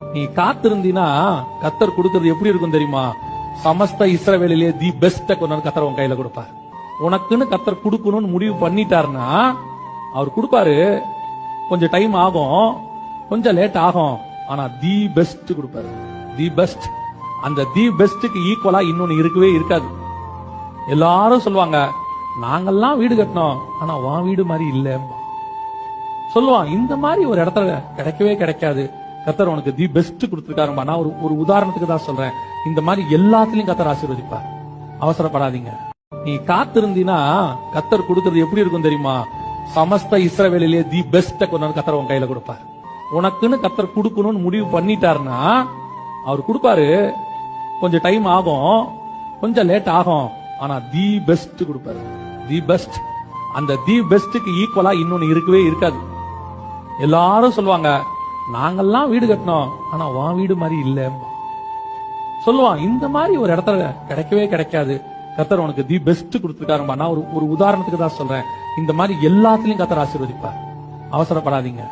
நீ காத்திருந்தீனா கத்தர் கொடுக்கிறது எப்படி இருக்கும் தெரியுமா? சமஸ்த இஸ்ரவேலிலே தி பெஸ்ட கொண்டு கத்தர் உன் கையில கொடுப்பார். உனக்குன்னு கத்தர் கொடுக்கணும்னு முடிவு பண்ணிட்டாருன்னா அவர் கொடுப்பாரு. கொஞ்சம் டைம் ஆகும், கொஞ்சம் லேட் ஆகும், ஆனா தி பெஸ்ட் கொடுப்பாரு. The best. அந்த தி பெஸ்டுக்கு ஈக்குவலா இன்னொன்னு இருக்கவே இருக்காது. எல்லாரும் சொல்லுவாங்க, நாங்கெல்லாம் வீடு கட்டினோம், ஆனா உன் வீடு மாதிரி இல்ல சொல்லுவான். இந்த மாதிரி ஒரு இடத்துல கிடைக்கவே கிடைக்காது. கத்தர் உனக்கு தி பெஸ்ட் கொடுத்துருக்காருமா. நான் ஒரு உதாரணத்துக்கு தான் சொல்றேன். இந்த மாதிரி எல்லாத்துலயும் கத்தர் ஆசீர்வதிப்பார். அவசரப்படாதீங்க. நீ காத்திருந்தீனா கத்தர் கொடுக்கிறது எப்படி இருக்கும் தெரியுமா? சமஸ்த இஸ்ரவேலிலே தி பெஸ்ட கொண்டு கத்தர் உன் கையில கொடுப்பார். உனக்குன்னு கத்தர் கொடுக்கணும்னு முடிவு பண்ணிட்டாருன்னா அவர் கொடுப்பாரு. கொஞ்சம் டைம் ஆகும், கொஞ்சம் லேட் ஆகும், ஆனா தி பெஸ்ட் கொடுப்பாரு. The best. அந்த தி பெஸ்டுக்கு ஈக்குவலா இன்னொன்னு இருக்கவே இருக்காது. எல்லாரும் சொல்லுவாங்க, நாங்கெல்லாம் வீடு கட்டினோம், ஆனா உன் வீடு மாதிரி இல்ல சொல்லுவான். இந்த மாதிரி ஒரு இடத்துல கிடைக்கவே கிடைக்காது. கத்தர் உனக்கு தி பெஸ்ட் கொடுத்துருக்காருமா. நான் ஒரு உதாரணத்துக்கு தான் சொல்றேன். இந்த மாதிரி எல்லாத்துலயும் கத்தர் ஆசீர்வதிப்பார். அவசரப்படாதீங்க.